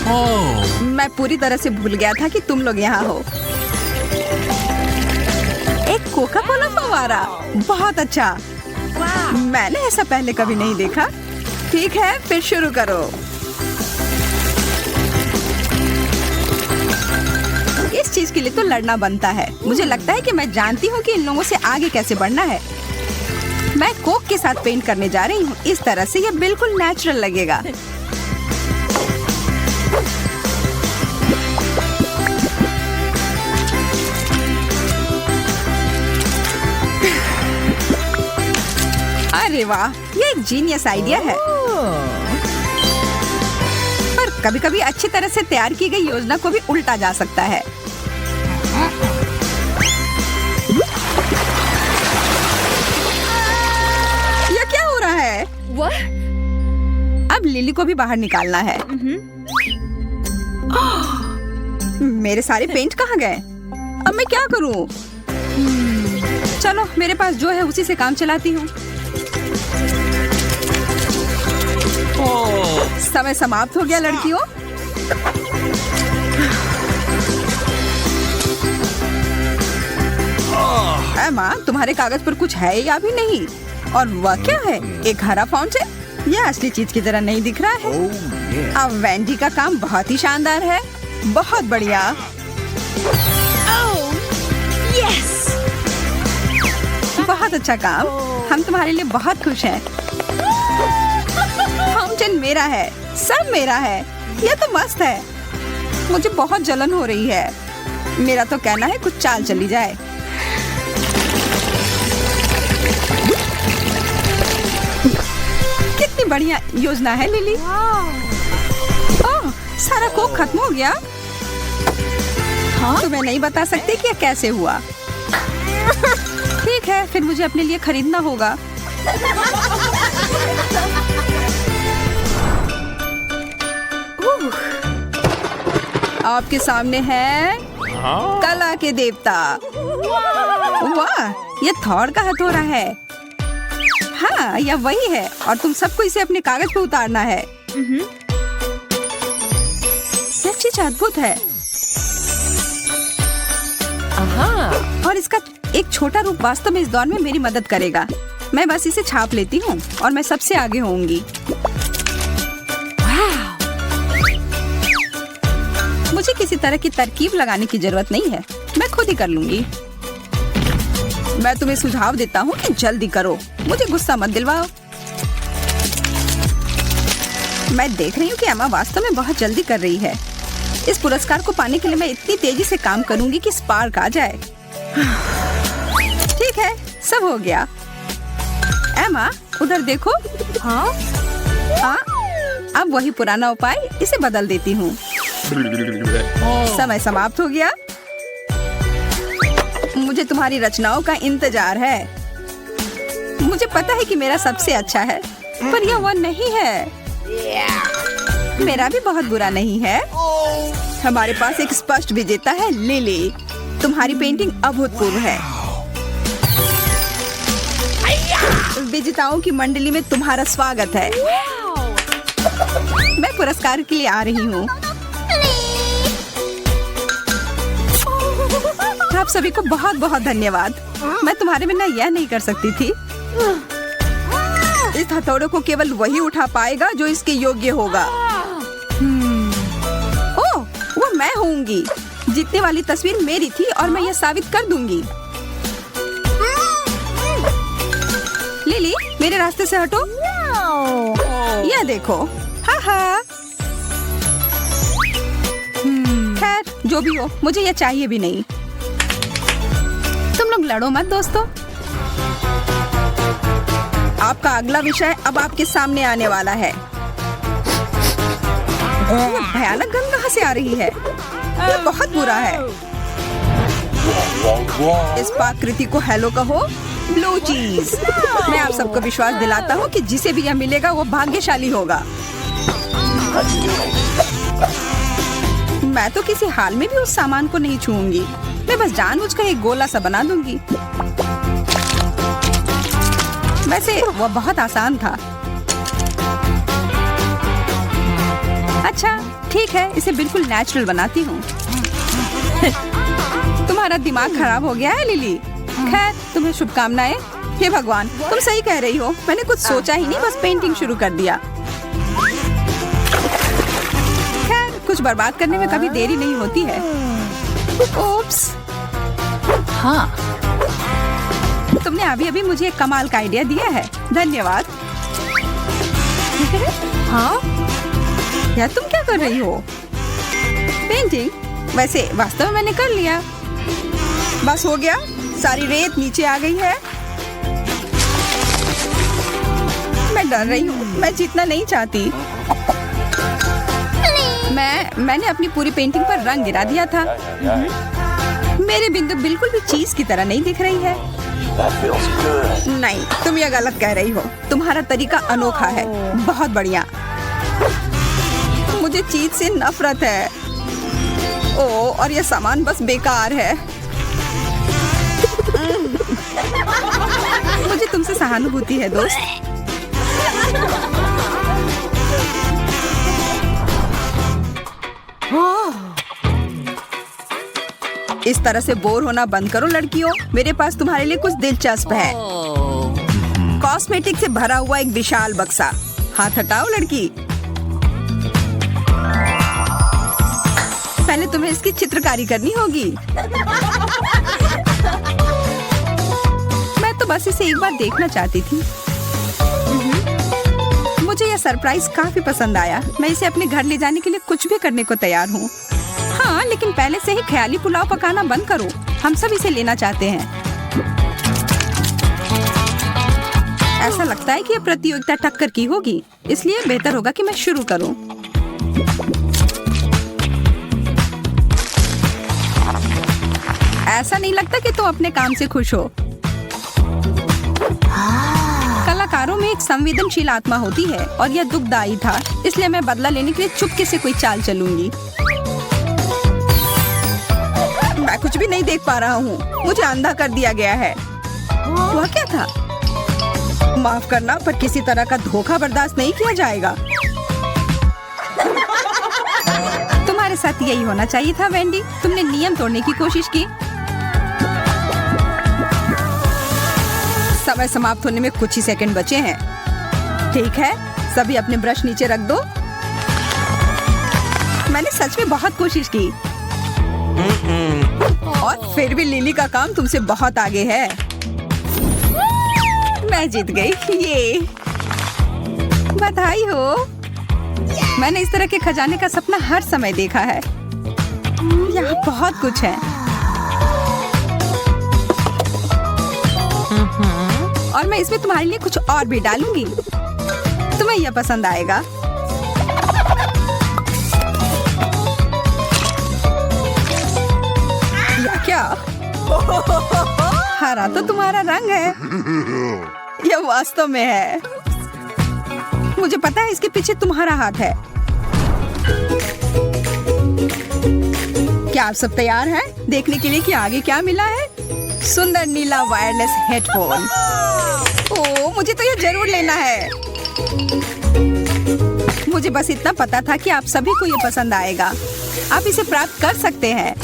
मैं पूरी तरह से भूल गया था कि तुम लोग यहाँ हो। एक कोका कोला फव्वारा, बहुत अच्छा। मैंने ऐसा पहले कभी नहीं देखा। ठीक है, फिर शुरू करो। इस चीज के लिए तो लड़ना बनता है। मुझे लगता है कि मैं जानती हूँ कि इन लोगों से आगे कैसे बढ़ना है। मैं कोक के साथ पेंट करने जा रही हूँ। इस तरह से ये बिल्कुल नेचुरल लगेगा। अरे वाह, ये एक जीनियस आइडिया है। पर कभी-कभी अच्छी तरह से तैयार की गई योजना को भी उल्टा जा सकता है। ये क्या हो रहा है? अब लिली को भी बाहर निकालना है। मेरे सारे पेंट कहाँ गए? अब मैं क्या करूं? चलो, मेरे पास जो है उसी से काम चलाती हूँ। समय समाप्त हो गया लड़कियों। एमा, तुम्हारे कागज पर कुछ है या भी नहीं? और वह क्या है? एक हरा फाउंटेन? यह असली चीज की तरह नहीं दिख रहा है। अब वेंडी का काम बहुत ही शानदार है। बहुत बढ़िया। बहुत अच्छा काम। हम तुम्हारे लिए बहुत खुश हैं। फाउंटेन मेरा है, सब मेरा है। यह तो मस्त है। मुझे बहुत जलन हो रही है। मेरा तो कहना है कुछ चाल चली जाए। कितनी बढ़िया योजना है लिली। ओह, सारा कोक खत्म हो गया। तुम्हें नहीं बता सकती कि यह कैसे हुआ। ठीक है, फिर मुझे अपने लिए खरीदना होगा। आपके सामने है कला के देवता। वाह, ये थॉर का हथौड़ा है। हाँ, यह वही है और तुम सबको इसे अपने कागज पे उतारना है। यह चीज अद्भुत है। और इसका एक छोटा रूप वास्तव में इस दौर में मेरी मदद करेगा। मैं बस इसे छाप लेती हूँ और मैं सबसे आगे होंगी। मुझे किसी तरह की तरकीब लगाने की जरूरत नहीं है। मैं खुद ही कर लूंगी। मैं तुम्हें सुझाव देता हूँ कि जल्दी करो। मुझे गुस्सा मत दिलवाओ। मैं देख रही हूँ कि एमा वास्तव में बहुत जल्दी कर रही है। इस पुरस्कार को पाने के लिए मैं इतनी तेजी से काम करूंगी कि स्पार्क आ जाए। ठीक है, सब हो गया। एमा, उधर देखो। हाँ, अब वही पुराना उपाय, इसे बदल देती हूँ। समय समाप्त हो गया। मुझे तुम्हारी रचनाओं का इंतजार है। मुझे पता है कि मेरा सबसे अच्छा है, पर यह वह नहीं है। मेरा भी बहुत बुरा नहीं है। हमारे पास एक स्पष्ट विजेता है, लिली। तुम्हारी पेंटिंग अभूतपूर्व है। विजेताओं की मंडली में तुम्हारा स्वागत है। मैं पुरस्कार के लिए आ रही हूँ। आप सभी को बहुत बहुत धन्यवाद। मैं तुम्हारे बिना यह नहीं कर सकती थी। इस हथौड़े को केवल वही उठा पाएगा जो इसके योग्य होगा। ओह, वो मैं होंगी। जीतने वाली तस्वीर मेरी थी और मैं यह साबित कर दूंगी। लिली, मेरे रास्ते से हटो। यह देखो। हाँ हाँ। खैर, जो भी हो, मुझे यह चाहिए भी नहीं। तुम लोग लड़ो मत दोस्तों। आपका अगला विषय अब आपके सामने आने वाला है। यह भयानक गंध कहाँ से आ रही है? यह बहुत बुरा है। इस पाकृति को हेलो कहो, ब्लू चीज। मैं आप सबको विश्वास दिलाता हूँ कि जिसे भी यह मिलेगा वो भाग्यशाली होगा। मैं तो किसी हाल में भी उस सामान को नहीं छूऊंगी। मैं बस जानबूझकर एक गोला सा बना दूंगी। वैसे वह बहुत आसान था। अच्छा, ठीक है, इसे बिल्कुल नेचुरल बनाती हूँ। तुम्हारा दिमाग खराब हो गया है लिली। खैर, तुम्हें शुभकामनाएं। हे भगवान, तुम सही कह रही हो। मैंने कुछ सोचा ही नहीं, बस पेंटिंग शुरू कर दिया। खैर, कुछ बर्बाद करने में कभी देरी नहीं होती है। ओप्स। हाँ, तुमने अभी अभी मुझे एक कमाल का आइडिया दिया है। धन्यवाद। हाँ, यार, तुम क्या कर रही हो? पेंटिंग? वैसे वास्तव में मैंने कर लिया। बस हो गया, सारी रेत नीचे आ गई है। मैं डर रही हूँ, मैं जीतना नहीं चाहती। मैंने अपनी पूरी पेंटिंग पर रंग गिरा दिया था। मेरी बिंदु बिल्कुल भी चीज की तरह नहीं दिख रही है। नहीं, तुम ये गलत कह रही हो। तुम्हारा तरीका अनोखा है। बहुत बढ़िया। मुझे चीज से नफरत है। ओह, और ये सामान बस बेकार है। मुझे तुमसे सहानुभूति है दोस्त। इस तरह से बोर होना बंद करो लड़कियों। मेरे पास तुम्हारे लिए कुछ दिलचस्प है। कॉस्मेटिक से भरा हुआ एक विशाल बक्सा। हाथ हटाओ लड़की। पहले तुम्हें इसकी चित्रकारी करनी होगी। मैं तो बस इसे एक बार देखना चाहती थी। मुझे यह सरप्राइज काफी पसंद आया। मैं इसे अपने घर ले जाने के लिए कुछ भी करने को तैयार हूँ। हाँ, लेकिन पहले से ही ख्याली पुलाव पकाना बंद करो। हम सब इसे लेना चाहते हैं। ऐसा लगता है कि यह प्रतियोगिता टक्कर की होगी, इसलिए बेहतर होगा कि मैं शुरू करूं। ऐसा नहीं लगता कि तुम अपने काम से खुश हो। कलाकारों में एक संवेदनशील आत्मा होती है और यह दुखदायी था, इसलिए मैं बदला लेने के लिए चुपके से कोई चाल चलूंगी। मैं कुछ भी नहीं देख पा रहा हूँ। मुझे अंधा कर दिया गया है। वह क्या था? माफ करना, पर किसी तरह का धोखा बर्दाश्त नहीं किया जाएगा। तुम्हारे साथ यही होना चाहिए था वेंडी। तुमने नियम तोड़ने की कोशिश की। समय समाप्त होने में कुछ ही सेकंड बचे हैं। ठीक है, सभी अपने ब्रश नीचे रख दो। मैंने सच में बहुत कोशिश की और फिर भी लिली का काम तुमसे बहुत आगे है। मैं जीत गई। ये बधाई हो। मैंने इस तरह के खजाने का सपना हर समय देखा है। यहाँ बहुत कुछ है और मैं इसमें तुम्हारे लिए कुछ और भी डालूंगी। तुम्हें यह पसंद आएगा। या क्या? हरा तो तुम्हारा रंग है। यह वास्तव में है। मुझे पता है इसके पीछे तुम्हारा हाथ है। क्या आप सब तैयार हैं देखने के लिए कि आगे क्या मिला है? सुंदर नीला वायरलेस हेडफोन। ओह, मुझे तो यह जरूर लेना है। मुझे बस इतना पता था कि आप सभी को यह पसंद आएगा। आप इसे प्राप्त कर सकते हैं।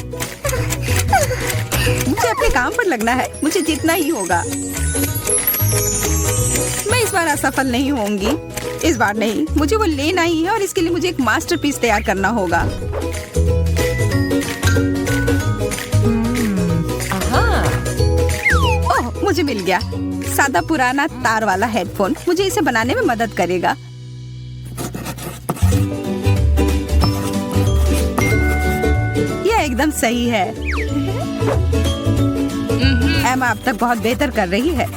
मुझे अपने काम पर लगना है। मुझे जीतना ही होगा। मैं इस बार असफल नहीं होंगी। इस बार नहीं, मुझे वो लेना ही है और इसके लिए मुझे एक मास्टरपीस तैयार करना होगा। ओह, मुझे मिल गया। सादा पुराना तार वाला हेडफोन मुझे इसे बनाने में मदद करेगा। यह एकदम सही है। एमा अब तक बहुत बेहतर कर रही है।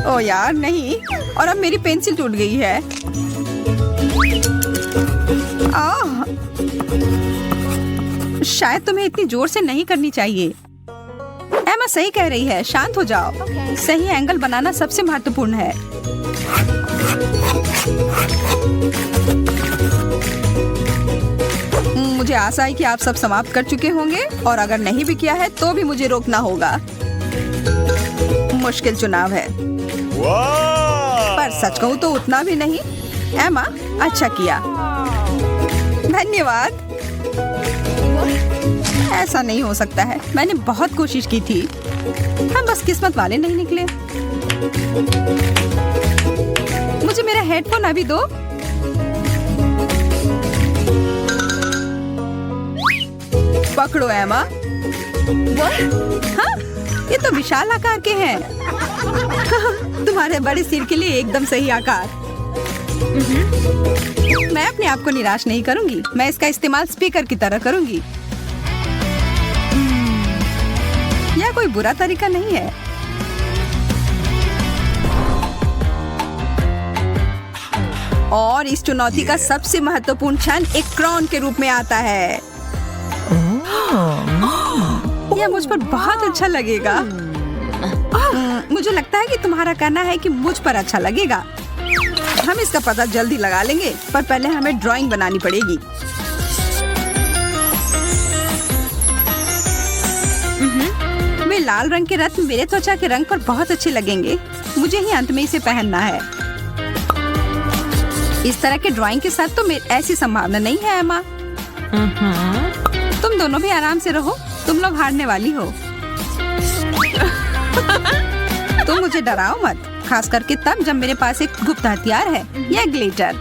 ओ यार नहीं, और अब मेरी पेंसिल टूट गई है। शायद तुम्हें इतनी जोर से नहीं करनी चाहिए। एमा सही कह रही है, शांत हो जाओ। सही एंगल बनाना सबसे महत्वपूर्ण है। मुझे आशा है कि आप सब समाप्त कर चुके होंगे और अगर नहीं भी किया है तो भी मुझे रोकना होगा। मुश्किल चुनाव है, पर सच कहूँ तो उतना भी नहीं। एमा, अच्छा किया। धन्यवाद। ऐसा नहीं हो सकता है, मैंने बहुत कोशिश की थी। हम बस किस्मत वाले नहीं निकले। मुझे मेरा हेडफोन अभी दो। पकड़ो एमा। हाँ, ये तो विशाल आकार के हैं। तुम्हारे बड़े सिर के लिए एकदम सही आकार। मैं अपने आप को निराश नहीं करूंगी। मैं इसका इस्तेमाल स्पीकर की तरह करूंगी। यह कोई बुरा तरीका नहीं है। और इस चुनौती का सबसे महत्वपूर्ण क्षण एक क्राउन के रूप में आता है। यह मुझ पर बहुत अच्छा लगेगा। मुझे लगता है कि तुम्हारा कहना है कि मुझ पर अच्छा लगेगा। हम इसका पता जल्दी लगा लेंगे, पर पहले हमें ड्राइंग बनानी पड़ेगी। वे लाल रंग के रत्न मेरे त्वचा के रंग पर बहुत अच्छे लगेंगे। मुझे ही अंत में इसे पहनना है। इस तरह के ड्राइंग के साथ तो ऐसी संभावना नहीं है एमा। तुम दोनों भी आराम से रहो। तुम लोग हारने वाली हो। तुम मुझे डराओ मत, खास करके तब जब मेरे पास एक गुप्त हथियार है, यह ग्लिटर।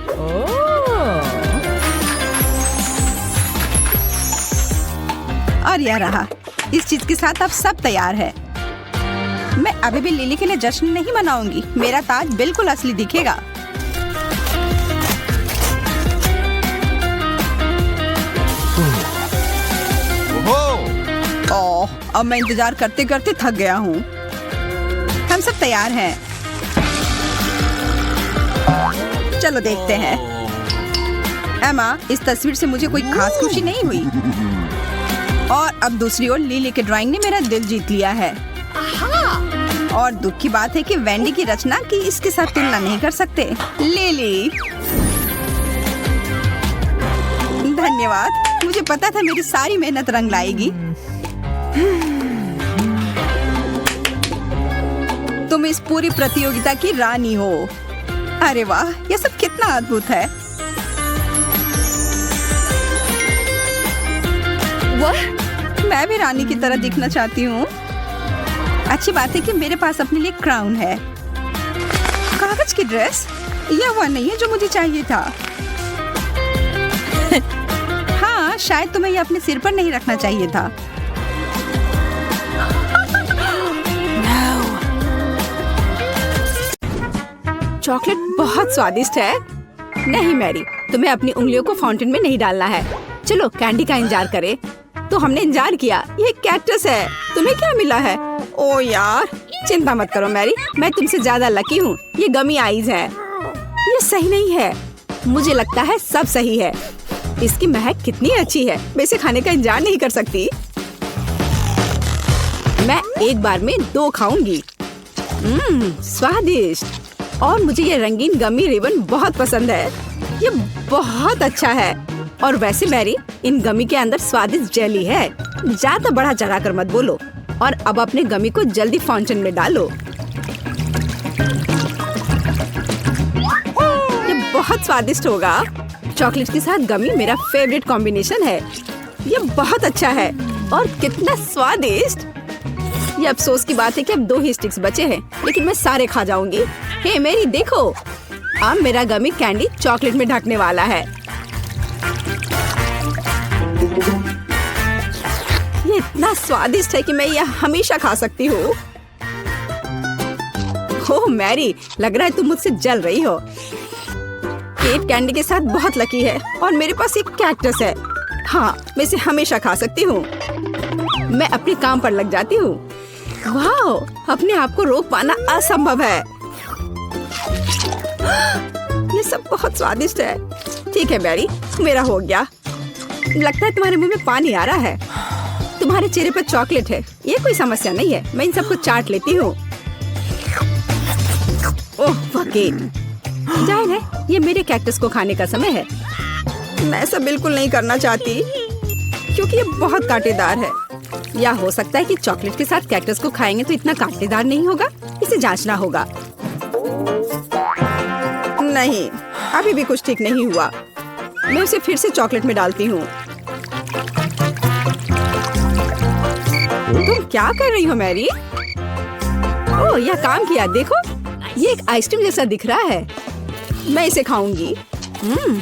और यह रहा। इस चीज के साथ अब सब तैयार है। मैं अभी भी लिली के लिए जश्न नहीं मनाऊंगी। मेरा ताज बिल्कुल असली दिखेगा। ओह, अब मैं इंतजार करते करते थक गया हूँ। हम सब तैयार हैं। चलो देखते हैं। एमा, इस तस्वीर से मुझे कोई खास खुशी नहीं हुई। और अब दूसरी ओर लिली के ड्राइंग ने मेरा दिल जीत लिया है। और दुख की बात है कि वेंडी की रचना की इसके साथ तुलना नहीं कर सकते। लिली, धन्यवाद। मुझे पता था मेरी सारी मेहनत रंग लाएगी। तुम इस पूरी प्रतियोगिता की रानी हो। अरे वाह, ये सब कितना अद्भुत है। मैं भी रानी की तरह दिखना चाहती हूँ। अच्छी बात है कि मेरे पास अपने लिए क्राउन है। कागज की ड्रेस, यह वह नहीं है जो मुझे चाहिए था। हाँ, शायद तुम्हें यह अपने सिर पर नहीं रखना चाहिए था। चॉकलेट बहुत स्वादिष्ट है। नहीं मैरी, तुम्हें अपनी उंगलियों को फाउंटेन में नहीं डालना है। चलो कैंडी का इंतजार करें। तो हमने इंतजार किया। ये कैक्टस है। तुम्हें क्या मिला है? ओ यार, चिंता मत करो मैरी, मैं तुमसे ज्यादा लकी हूँ। ये गमी आइज है। ये सही नहीं है। मुझे लगता है सब सही है। इसकी महक कितनी अच्छी है। मैं इसे खाने का इंतजार नहीं कर सकती। मैं एक बार में 2 खाऊंगी। स्वादिष्ट। और मुझे ये रंगीन गमी रिबन बहुत पसंद है। ये बहुत अच्छा है। और वैसे मैरी, इन गमी के अंदर स्वादिष्ट जेली है। ज्यादा बढ़ा चढ़ा कर मत बोलो। और अब अपने गमी को जल्दी फाउंटेन में डालो। ये बहुत स्वादिष्ट होगा। चॉकलेट के साथ गमी मेरा फेवरेट कॉम्बिनेशन है। ये बहुत अच्छा है। और कितना स्वादिष्ट। ये अफसोस की बात है कि अब 2 ही स्टिक्स बचे हैं, लेकिन मैं सारे खा जाऊंगी। हे मेरी, देखो, अब मेरा गमी कैंडी चॉकलेट में ढकने वाला है। ये इतना स्वादिष्ट है कि मैं यह हमेशा खा सकती हूँ। ओह मैरी, लग रहा है तुम मुझसे जल रही हो। केट कैंडी के साथ बहुत लकी है। और मेरे पास एक कैक्टस है। हाँ, मैं इसे हमेशा खा सकती हूँ। मैं अपने काम पर लग जाती हूँ। वाह, अपने आप को रोक पाना असंभव है। ये सब बहुत स्वादिष्ट है। ठीक है मैरी, मेरा हो गया। लगता है तुम्हारे मुंह में पानी आ रहा है। तुम्हारे चेहरे पर चॉकलेट है। ये कोई समस्या नहीं है। मैं इन सबको चाट लेती हूँ। ओह बकेट, जाहिर है ये मेरे कैक्टस को खाने का समय है। मैं ऐसा बिल्कुल नहीं करना चाहती, क्योंकि ये बहुत कांटेदार है। या हो सकता है कि चॉकलेट के साथ कैक्टस को खाएंगे तो इतना कांटेदार नहीं होगा। इसे जांचना होगा। नहीं, अभी भी कुछ ठीक नहीं हुआ। मैं उसे फिर से चॉकलेट में डालती हूँ। तुम क्या कर रही हो मैरी? ओह, यह काम किया। देखो, ये एक आइसक्रीम जैसा दिख रहा है। मैं इसे खाऊंगी।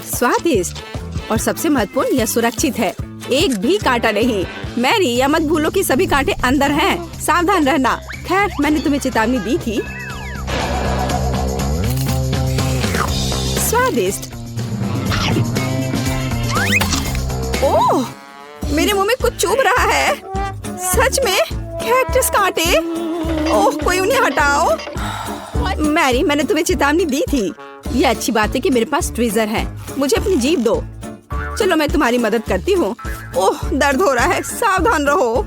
स्वादिष्ट और सबसे महत्वपूर्ण, यह सुरक्षित है। एक भी कांटा नहीं। मैरी, यह मत भूलो कि सभी कांटे अंदर हैं। सावधान रहना। खैर, मैंने तुम्हें चेतावनी दी थी। स्वादिष्ट। ओह, मेरे मुंह में कुछ चुभ रहा है। सच में कैक्टस कांटे। ओह, कोई उन्हें हटाओ। मैरी, मैंने तुम्हें चेतावनी दी थी। ये अच्छी बात है कि मेरे पास ट्विज़र है। मुझे अपनी जीभ दो। चलो, मैं तुम्हारी मदद करती हूँ। ओह, दर्द हो रहा है। सावधान रहो।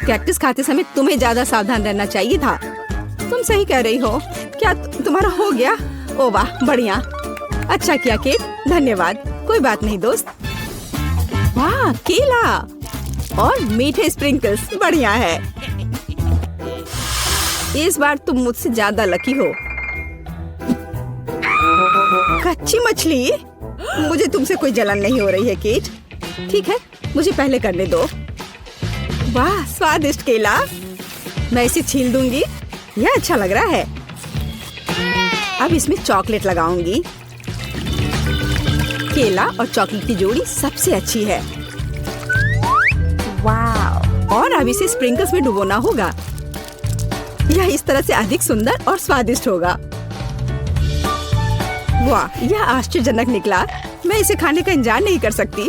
कैक्टस खाते समय तुम्हें ज्यादा सावधान रहना चाहिए था। तुम सही कह रही हो। क्या तुम्हारा हो गया? ओह वाह, बढ़िया। अच्छा किया केट, धन्यवाद। कोई बात नहीं दोस्त। वाह, केला और मीठे स्प्रिंकल्स, बढ़िया है। इस बार तुम मुझसे ज्यादा लकी हो। कच्ची मछली? मुझे तुमसे कोई जलन नहीं हो रही है केट। ठीक है, मुझे पहले करने दो। वाह, स्वादिष्ट केला। मैं इसे छील दूंगी। यह अच्छा लग रहा है। अब इसमें चॉकलेट लगाऊंगी। केला और चॉकलेट की जोड़ी सबसे अच्छी है। वाह! और अब इसे स्प्रिंकल्स में डुबोना होगा। यह इस तरह से अधिक सुंदर और स्वादिष्ट होगा। वाह, यह आश्चर्यजनक निकला। मैं इसे खाने का इंतजार नहीं कर सकती।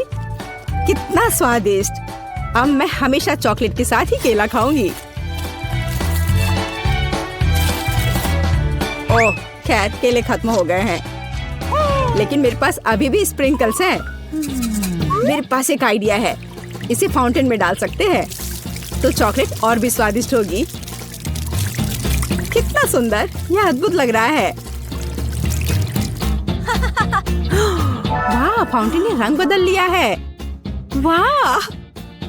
कितना स्वादिष्ट। अब मैं हमेशा चॉकलेट के साथ ही केला खाऊंगी। ओह, खैर, केले खत्म हो गए हैं, लेकिन मेरे पास अभी भी स्प्रिंकल्स हैं। मेरे पास एक आइडिया है। इसे फाउंटेन में डाल सकते हैं तो चॉकलेट और भी स्वादिष्ट होगी। कितना सुंदर, यह अद्भुत लग रहा है। वाह, फाउंटेन ने रंग बदल लिया है। वाह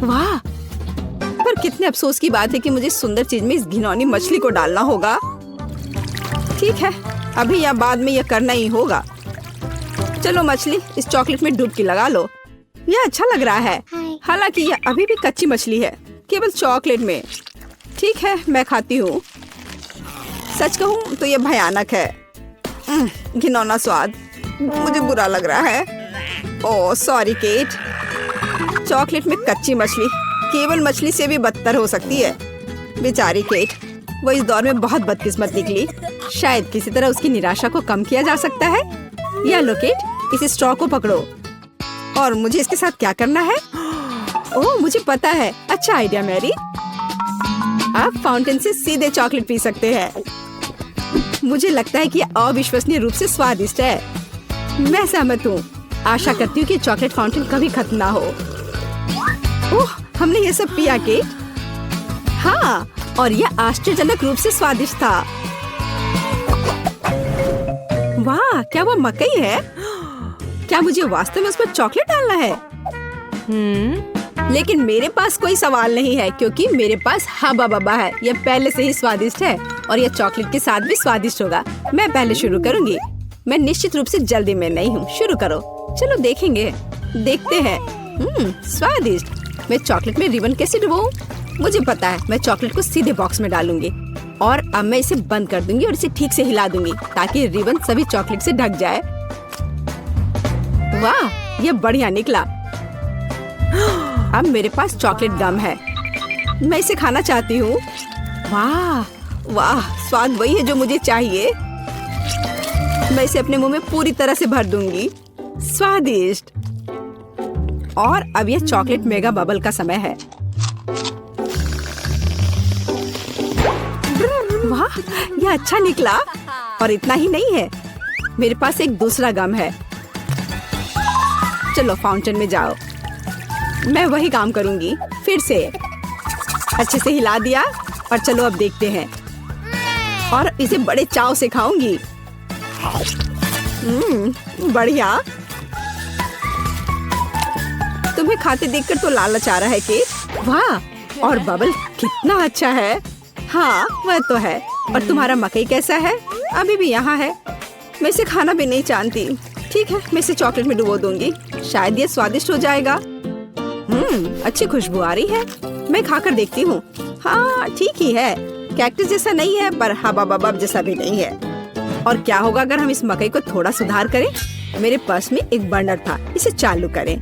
वाह, पर कितने अफसोस की बात है कि मुझे सुंदर चीज में इस घिनौनी मछली को डालना होगा। ठीक है, अभी या बाद में यह करना ही होगा। चलो मछली, इस चॉकलेट में डुबकी लगा लो। यह अच्छा लग रहा है। हालांकि यह अभी भी कच्ची मछली है, केवल चॉकलेट में। ठीक है, मैं खाती हूँ। सच कहूँ तो यह भयानक है। घिनौना स्वाद, मुझे बुरा लग रहा है। Oh sorry cat. चॉकलेट में कच्ची मछली केवल मछली से भी बदतर हो सकती है। बेचारी केट, वो इस दौर में बहुत बदकिस्मत निकली। शायद किसी तरह उसकी निराशा को कम किया जा सकता है। या लो केट, इस स्ट्रॉ को पकड़ो। और मुझे इसके साथ क्या करना है? ओह, मुझे पता है। अच्छा आइडिया मैरी। आप फाउंटेन से सीधे चॉकलेट पी सकते हैं। मुझे लगता है कि यह अविश्वसनीय रूप से स्वादिष्ट है। मैं सहमत हूँ। आशा करती हूँ कि चॉकलेट फाउंटेन कभी खत्म ना हो। ओह, हमने ये सब पिया केट? हाँ, और यह आश्चर्यजनक रूप से स्वादिष्ट था। वाह, क्या वो मकई है? क्या मुझे वास्तव में उस पर चॉकलेट डालना है? लेकिन मेरे पास कोई सवाल नहीं है, क्योंकि मेरे पास हब्बा बब्बा है। यह पहले से ही स्वादिष्ट है और यह चॉकलेट के साथ भी स्वादिष्ट होगा। मैं पहले शुरू करूंगी। मैं निश्चित रूप से जल्दी में नहीं हूँ। शुरू करो। चलो देखेंगे, देखते हैं। स्वादिष्ट। मैं चॉकलेट में रिबन कैसे डुबाऊं? मुझे पता है, मैं चॉकलेट को सीधे बॉक्स में डालूंगी और अब मैं इसे बंद कर दूंगी और इसे ठीक से हिला दूंगी ताकि रिबन सभी चॉकलेट से ढक जाए। वाह, यह बढ़िया निकला। अब मेरे पास चॉकलेट गम है। मैं इसे खाना चाहती हूँ। वाह वाह, स्वाद वही है जो मुझे चाहिए। मैं इसे अपने मुंह में पूरी तरह से भर दूंगी। स्वादिष्ट। और अब यह चॉकलेट मेगा बबल का समय है। वाह, यह अच्छा निकला। और इतना ही नहीं है, मेरे पास एक दूसरा गम है। चलो फाउंटेन में जाओ। मैं वही काम करूंगी फिर से। अच्छे से हिला दिया और चलो अब देखते हैं। और इसे बड़े चाव से खाऊंगी। बढ़िया। तुम्हें खाते देखकर तो लालच आ रहा है केट। वाह, और बबल कितना अच्छा है। हाँ, वह तो है। और तुम्हारा मकई कैसा है? अभी भी यहाँ है। मैं इसे खाना भी नहीं जानती। ठीक है, मैं इसे चॉकलेट में डुबो दूंगी। शायद ये स्वादिष्ट हो जाएगा। अच्छी खुशबू आ रही है। मैं खाकर देखती हूँ। हाँ, ठीक ही है। कैक्टस जैसा नहीं है, पर हबा बबब जैसा भी नहीं है। और क्या होगा अगर हम इस मकई को थोड़ा सुधार करें? मेरे पास में एक बर्नर था, इसे चालू करें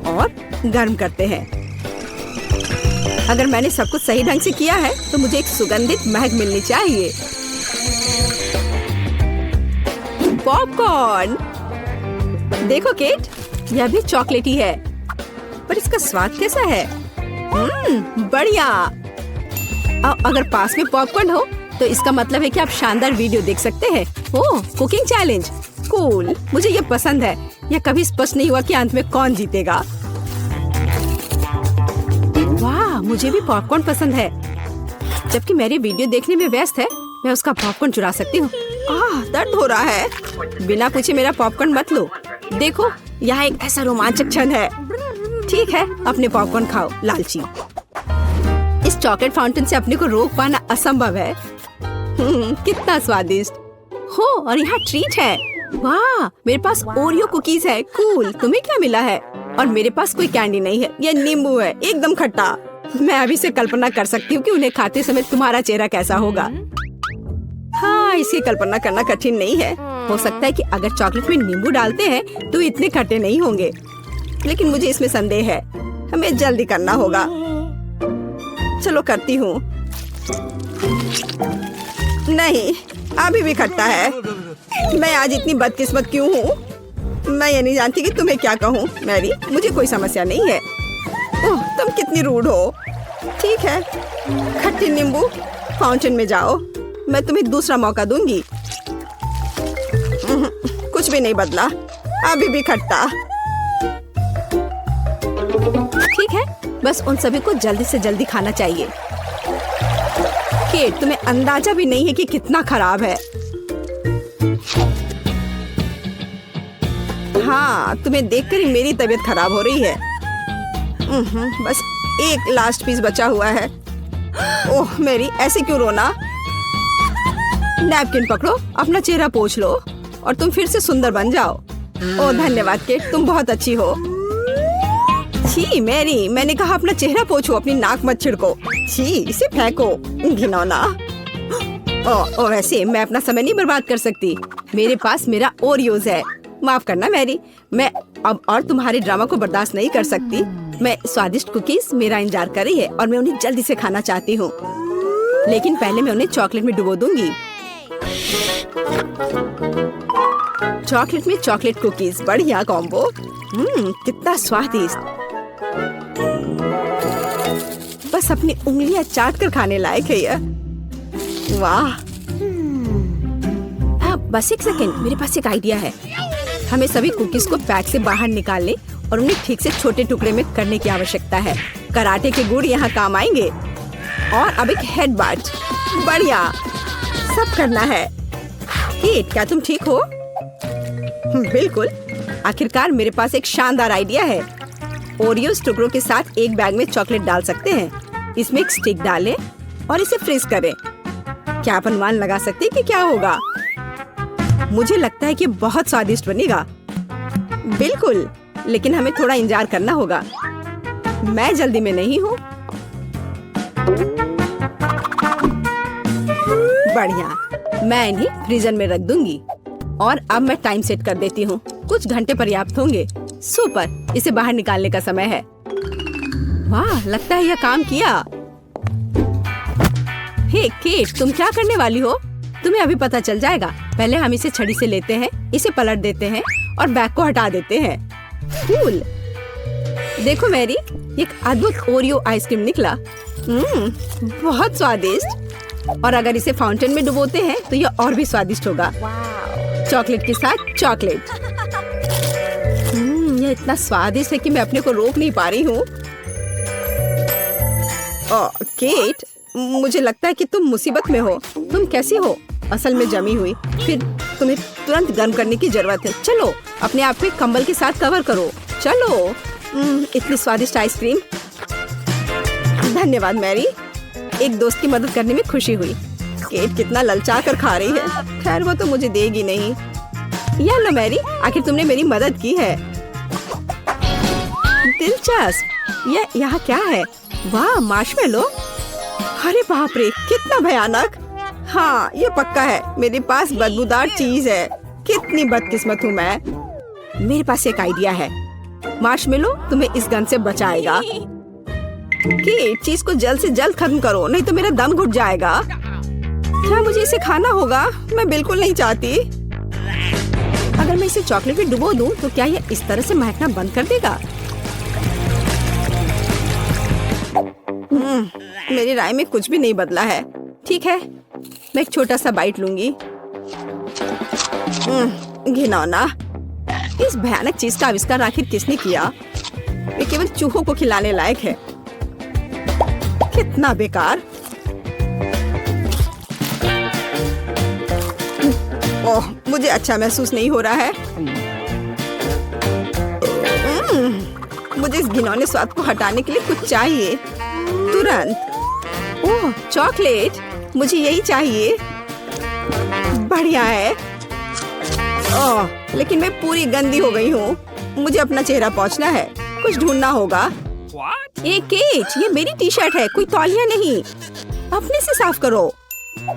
और गर्म करते हैं। अगर मैंने सब कुछ सही ढंग से किया है तो मुझे एक सुगंधित महक मिलनी चाहिए। पॉपकॉर्न! देखो केट, यह भी चॉकलेटी है, पर इसका स्वाद कैसा है? बढ़िया। अगर पास में पॉपकॉर्न हो तो इसका मतलब है कि आप शानदार वीडियो देख सकते हैं। ओह, कुकिंग चैलेंज, कूल। मुझे ये पसंद है। यह कभी स्पष्ट नहीं हुआ कि अंत में कौन जीतेगा। वाह, मुझे भी पॉपकॉर्न पसंद है। जबकि मेरी वीडियो देखने में व्यस्त है, मैं उसका पॉपकॉर्न चुरा सकती हूँ। दर्द हो रहा है। बिना पूछे मेरा पॉपकॉर्न मत लो। देखो, यहाँ एक ऐसा रोमांचक क्षण है। ठीक है, अपने पॉपकॉर्न खाओ, लालची। इस चॉकलेट फाउंटेन से अपने को रोक पाना असंभव है। कितना स्वादिष्ट हो। और यहाँ ट्रीट है। वाह, मेरे पास ओरियो कुकीज है। कूल। तुम्हें क्या मिला है? और मेरे पास कोई कैंडी नहीं है। ये नींबू है, एकदम खट्टा। मैं अभी से कल्पना कर सकती हूँ कि उन्हें खाते समय तुम्हारा चेहरा कैसा होगा। हाँ, इसकी कल्पना करना कठिन नहीं है। हो सकता है कि अगर चॉकलेट में नींबू डालते हैं तो इतने खट्टे नहीं होंगे, लेकिन मुझे इसमें संदेह है। हमें जल्दी करना होगा। चलो करती हूँ। नहीं, अभी भी खट्टा है। मैं आज इतनी बदकिस्मत क्यों हूँ? मैं ये नहीं जानती कि तुम्हें क्या कहूँ। मैरी, मुझे कोई समस्या नहीं है। ओह, तुम कितनी रूड हो। ठीक है, खट्टी नींबू फाउंटेन में जाओ। मैं तुम्हें दूसरा मौका दूंगी। कुछ भी नहीं बदला, अभी भी खट्टा। ठीक है, बस उन सभी को जल्दी से जल्दी खाना चाहिए। केट, तुम्हें अंदाजा भी नहीं है कि कितना खराब है। हाँ, तुम्हें देखकर ही मेरी तबीयत खराब हो रही है। बस एक लास्ट पीस बचा हुआ है। ओह मेरी, ऐसे क्यों रोना? नैपकिन पकड़ो, अपना चेहरा पोंछ लो और तुम फिर से सुंदर बन जाओ। ओह धन्यवाद केट, तुम बहुत अच्छी हो। छी मैरी, मैंने कहा अपना चेहरा पोंछो, अपनी नाक मत छिड़को। छी, इसे फेंको, घिनौना। ओह वैसे मैं अपना समय नहीं बर्बाद कर सकती। मेरे पास मेरा ओरियोज है। माफ करना मैरी, मैं अब और तुम्हारे ड्रामा को बर्दाश्त नहीं कर सकती। मैं स्वादिष्ट कुकीज मेरा इंतजार कर रही है और मैं उन्हें जल्दी से खाना चाहती हूँ, लेकिन पहले मैं उन्हें चॉकलेट में डुबो दूंगी। चॉकलेट में चॉकलेट कुकीज, बढ़िया कॉम्बो। कितना स्वादिष्ट। बस अपनी उंगलियां चाट कर खाने लायक है यह। वाह। बस एक सेकेंड, मेरे पास एक आइडिया है। हमें सभी कुकीज को पैक से बाहर निकालने और उन्हें ठीक से छोटे टुकड़े में करने की आवश्यकता है। कराटे के गुण यहाँ काम आएंगे। और अब एक हेड बाट। बढ़िया, सब करना है। केट, क्या तुम ठीक हो? बिल्कुल। आखिरकार मेरे पास एक शानदार आइडिया है। ओरियोस टुकड़ों के साथ एक बैग में चॉकलेट डाल सकते हैं। इसमें एक स्टिक डालें और इसे फ्रीज करें। क्या आप अनुमान लगा सकते हैं कि क्या होगा? मुझे लगता है कि बहुत स्वादिष्ट बनेगा। बिल्कुल, लेकिन हमें थोड़ा इंतजार करना होगा। मैं जल्दी में नहीं हूँ। बढ़िया, मैं इन्हें फ्रीजर में रख दूंगी। और अब मैं टाइम सेट कर देती हूँ। कुछ घंटे पर्याप्त होंगे। सुपर, इसे बाहर निकालने का समय है। वाह, लगता है यह काम किया। हे केट, तुम क्या करने वाली हो? तुम्हें अभी पता चल जाएगा। पहले हम इसे छड़ी से लेते हैं, इसे पलट देते हैं और बैग को हटा देते हैं। कूल। देखो मैरी, एक अद्भुत ओरियो आइसक्रीम निकला। बहुत स्वादिष्ट। और अगर इसे फाउंटेन में डुबोते हैं तो यह और भी स्वादिष्ट होगा। चॉकलेट के साथ चॉकलेट। यह इतना स्वादिष्ट है कि मैं अपने को रोक नहीं पा रही हूँ। केट, मुझे लगता है कि तुम मुसीबत में हो। तुम कैसी हो? असल में जमी हुई, फिर तुम्हें तुरंत गर्म करने की जरूरत है। चलो, अपने आप को कंबल के साथ कवर करो। चलो। इतनी स्वादिष्ट आइसक्रीम। धन्यवाद मैरी, एक दोस्त की मदद करने में खुशी हुई। केट कितना ललचा कर खा रही है। खैर वो तो मुझे देगी नहीं। या लो मैरी, आखिर तुमने मेरी मदद की है। दिलचस्प। ये यहाँ क्या है? वाह, मार्शमेलो। अरे बाप रे, कितना भयानक। हाँ, ये पक्का है, मेरे पास बदबूदार चीज है। कितनी बदकिस्मत हूँ मैं। मेरे पास एक आइडिया है। मार्शमेलो तुम्हें इस गन से बचाएगा। कि चीज को जल्द से जल्द खत्म करो, नहीं तो मेरा दम घुट जाएगा। क्या मुझे इसे खाना होगा? मैं बिल्कुल नहीं चाहती। अगर मैं इसे चॉकलेट में डुबो दूं, तो क्या ये इस तरह से महकना बंद कर देगा? मेरी राय में कुछ भी नहीं बदला है। ठीक है, मैं एक छोटा सा बाइट लूंगी। घिनौना। इस भयानक चीज का आविष्कार आखिर किसने किया? ये केवल चूहों को खिलाने लायक है। कितना बेकार। ओह, मुझे अच्छा महसूस नहीं हो रहा है। मुझे इस घिनौने स्वाद को हटाने के लिए कुछ चाहिए तुरंत। ओह, चॉकलेट, मुझे यही चाहिए। बढ़िया है। ओह, लेकिन मैं पूरी गंदी हो गई हूँ। मुझे अपना चेहरा पोंछना है। कुछ ढूंढना होगा। एक केट, ये मेरी टी शर्ट है, कोई तौलिया नहीं। अपने से साफ करो।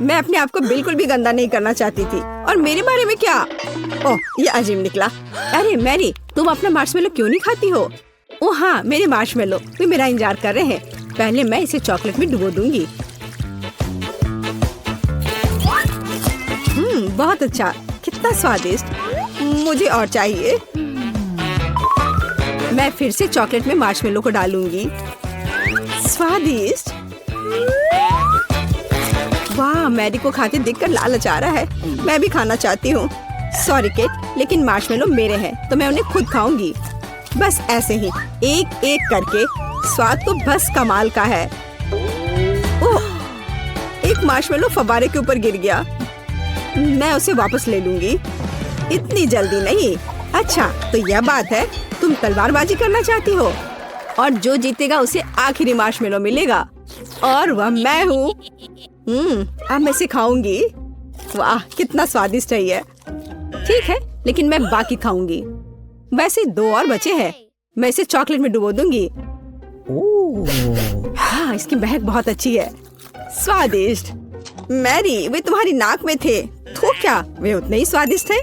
मैं अपने आप को बिल्कुल भी गंदा नहीं करना चाहती थी। और मेरे बारे में क्या? ओह, ये अजीब निकला। अरे मैरी, तुम अपना मार्शमेलो क्यों नहीं खाती हो? ओह हाँ, मेरे मार्शमेलो वे मेरा इंतजार कर रहे हैं। पहले मैं इसे चॉकलेट में डुबो दूंगी। बहुत अच्छा, कितना स्वादिष्ट। मुझे और चाहिए। मैं फिर से चॉकलेट में मार्शमेलो को डालूंगी। स्वादिष्ट। वाह, मैरी को खाते देखकर लालच आ रहा है। मैं भी खाना चाहती हूँ। सॉरी केट, लेकिन मार्शमेलो मेरे हैं, तो मैं उन्हें खुद खाऊंगी। बस ऐसे ही, एक एक करके। स्वाद तो बस कमाल का है। ओह, एक मार्शमेलो फव्वारे के ऊपर गिर गया। मैं उसे वापस ले लूंगी। इतनी जल्दी नहीं। अच्छा, तो यह बात है, तुम तलवारबाजी करना चाहती हो, और जो जीतेगा उसे आखिरी मार्शमेलो मिलेगा, और वह मैं हूँ। अब मैं इसे खाऊंगी। वाह, कितना स्वादिष्ट है ये। ठीक है, लेकिन मैं बाकी खाऊंगी। वैसे 2 और बचे हैं। मैं इसे चॉकलेट में डुबो दूंगी। हाँ, इसकी महक बहुत अच्छी है। स्वादिष्ट। मैरी, वे तुम्हारी नाक में थे। तो क्या वे उतने ही स्वादिष्ट थे?